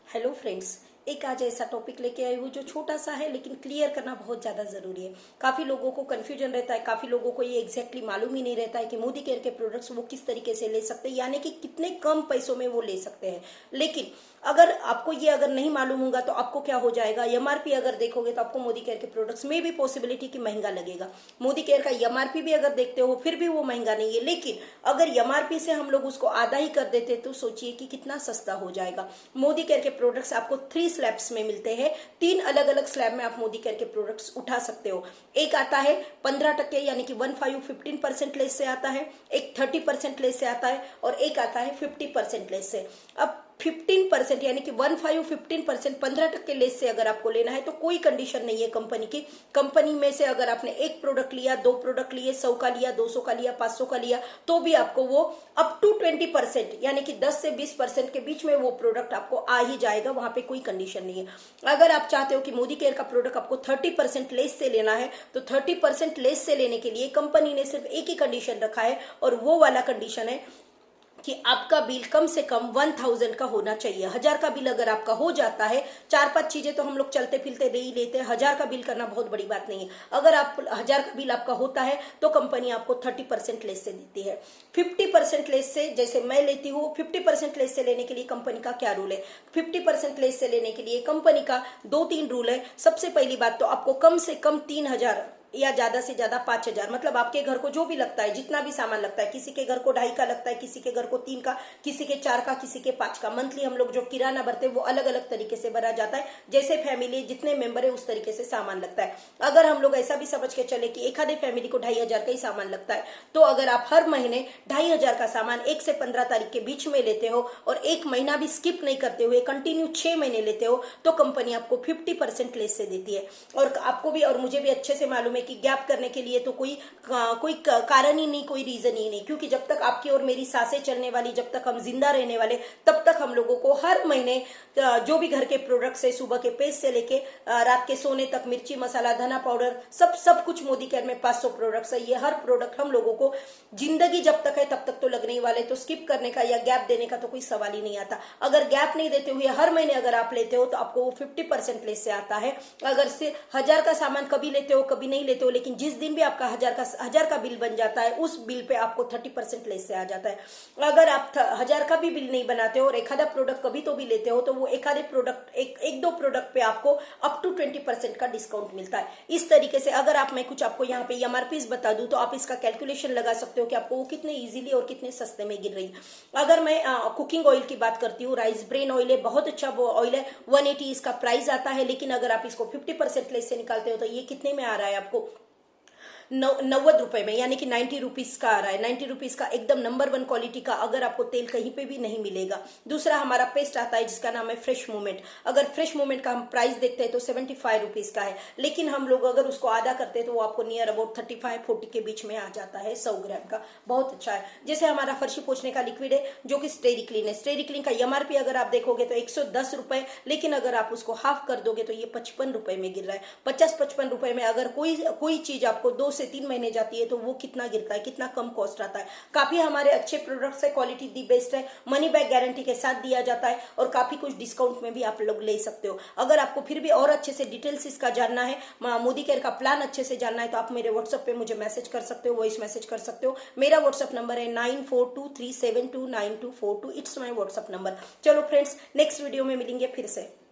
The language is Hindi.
हेलो फ्रेंड्स, एक आज ऐसा टॉपिक लेके आई हूँ जो छोटा सा है लेकिन क्लियर करना बहुत ज़्यादा ज़रूरी है। काफ़ी लोगों को कन्फ्यूजन रहता है, काफ़ी लोगों को ये एग्जैक्टली मालूम ही नहीं रहता है कि मोदी केयर के प्रोडक्ट्स वो किस तरीके से ले सकते हैं, यानी कि कितने कम पैसों में वो ले सकते हैं। लेकिन अगर आपको ये अगर नहीं मालूम होगा तो आपको क्या हो जाएगा, एमआरपी अगर देखोगे तो आपको मोदी केयर के प्रोडक्ट्स में भी पॉसिबिलिटी कि महंगा लगेगा। मोदी केयर का एमआरपी भी अगर देखते हो फिर भी वो महंगा नहीं है, लेकिन अगर एमआरपी से हम लोग उसको आधा ही कर देते तो सोचिए कि कितना सस्ता हो जाएगा। मोदी केयर के प्रोडक्ट्स आपको 3 स्लैब्स में मिलते हैं। 3 अलग अलग स्लैब में आप मोदी केयर के प्रोडक्ट्स उठा सकते हो। एक आता है 15% यानी कि 15% लेस से आता है, एक 30% लेस से आता है और एक आता है 50% लेस से। अब 15% यानी कि 15% 15% लेस से अगर आपको लेना है तो कोई कंडीशन नहीं है कंपनी की। कंपनी में से अगर आपने एक प्रोडक्ट लिया, 2 प्रोडक्ट लिए, 100 का लिया, 200 का लिया, 500 का लिया, तो भी आपको वो अप टू 20% यानी कि 10 से 20% के बीच में वो प्रोडक्ट आपको आ ही जाएगा। वहां पे कोई कंडीशन नहीं है। अगर आप चाहते हो कि मोदी केयर का प्रोडक्ट आपको 30% लेस से लेना है तो 30% लेस से लेने के लिए कंपनी ने सिर्फ एक ही कंडीशन रखा है और वो वाला कंडीशन है कि आपका बिल कम से कम 1000 का होना चाहिए। 1000 का बिल अगर आपका हो जाता है, 4-5 चीजें तो हम लोग चलते फिरते दे ही लेते हैं, 1000 का बिल करना बहुत बड़ी बात नहीं है। अगर आप 1000 का बिल आपका होता है तो कंपनी आपको 30% लेस से देती है। 50% लेस से जैसे मैं लेती हूँ, 50% लेस से लेने के लिए कंपनी का क्या रूल है? 50% लेस से लेने के लिए कंपनी का 2-3 रूल है। सबसे पहली बात तो आपको कम से कम 3000 या ज्यादा से ज्यादा 5000, मतलब आपके घर को जो भी लगता है, जितना भी सामान लगता है, किसी के घर को 2.5 का लगता है, किसी के घर को 3 का, किसी के 4 का, किसी के 5 का। मंथली हम लोग जो किराना भरते हैं वो अलग अलग तरीके से भरा जाता है। जैसे फैमिली जितने मेंबर है उस तरीके से सामान लगता है। अगर हम लोग ऐसा भी समझ के चले कि एक आधे फैमिली को 2500 का ही सामान लगता है, तो अगर आप हर महीने 2500 का सामान 1 से 15 तारीख के बीच में लेते हो और 1 महीना भी स्किप नहीं करते हुए कंटिन्यू 6 महीने लेते हो तो कंपनी आपको 50% लेस से देती है। और आपको भी और मुझे भी अच्छे से मालूम है कि गैप करने के लिए तो कोई कारण ही नहीं, कोई रीजन ही नहीं, क्योंकि जब तक आपकी और मेरी सांसें चलने वाली, जब तक हम जिंदा रहने वाले, तब तक हम लोगों को हर महीने जो भी घर के प्रोडक्ट्स है, सुबह के पेस्ट से लेके रात के सोने तक, मिर्ची मसाला, धना पाउडर, सब कुछ मोदी केयर में 500 प्रोडक्ट्स है। ये हर प्रोडक्ट हम लोगों को जिंदगी जब तक है तब तक तो लगने ही वाले, तो स्किप करने का या गैप देने का तो कोई सवाल ही नहीं आता। अगर गैप नहीं देते हुए हर महीने अगर आप लेते हो तो आपको वो 50% लेस से आता है। अगर से 1000 का सामान कभी लेते हो कभी नहीं लेते हो, लेकिन जिस दिन भी आपका 1000 का बिल बन जाता है उस बिल पे आपको 30% लेस से आ जाता है। अगर आप 1000 का भी बिल नहीं बनाते हो और एक आधा प्रोडक्ट कभी तो भी लेते हो तो वो एक आधे प्रोडक्ट, एक दो प्रोडक्ट पे आपको अप टू 20% का डिस्काउंट मिलता है। इस तरीके से अगर आप, मैं कुछ आपको यहाँ पे एमआरपीज बता दूं तो आप इसका कैलकुलेशन लगा सकते हो कि आपको वो कितने इजीली और कितने सस्ते में गिर रही है। अगर मैं कुकिंग ऑयल की बात करती हूँ, राइस ब्रेन ऑयल है, बहुत अच्छा वो ऑयल है, 180 इसका प्राइस आता है, लेकिन अगर आप इसको 50% लेस से निकालते हो तो ये कितने में आ रहा है आपको? 90 रुपए में, यानी कि 90 रुपीज का आ रहा है। 90 रुपीज का एकदम नंबर 1 क्वालिटी का अगर आपको तेल कहीं पे भी नहीं मिलेगा। दूसरा हमारा पेस्ट आता है जिसका नाम है फ्रेश मूवमेंट। अगर फ्रेश मूवमेंट का हम प्राइस देखते हैं तो 75 रुपीज का है, लेकिन हम लोग अगर उसको आधा करते हैं तो वो आपको नियर अबाउट 35-40 के बीच में आ जाता है 100 ग्राम का। बहुत अच्छा है। जैसे हमारा फर्शी पोछने का लिक्विड है जो कि स्टेरिक्लीन है, स्टेरिक्लीन का एमआरपी अगर आप देखोगे तो 110 रुपए, लेकिन अगर आप उसको हाफ कर दोगे तो ये 55 रुपए में गिर रहा है। 50-55 रुपए में अगर कोई चीज आपको 2 से 3 महीने जाती है तो वो कितना गिरता है, कितना कम कॉस्ट आता है। काफी हमारे अच्छे प्रोडक्ट्स है, क्वालिटी दी बेस्ट है, मनी बैक गारंटी के साथ दिया जाता है और काफी कुछ डिस्काउंट में भी आप लोग ले सकते हो। अगर आपको फिर भी और अच्छे से डिटेल्स इसका जानना है, मोदी केयर का प्लान अच्छे से जानना है, तो आप मेरे व्हाट्सएप पे मुझे मैसेज कर सकते हो, वॉइस मैसेज कर सकते हो। मेरा व्हाट्सएप नंबर है 9423729242। It's my WhatsApp number. चलो फ्रेंड्स, नेक्स्ट वीडियो में मिलेंगे फिर से।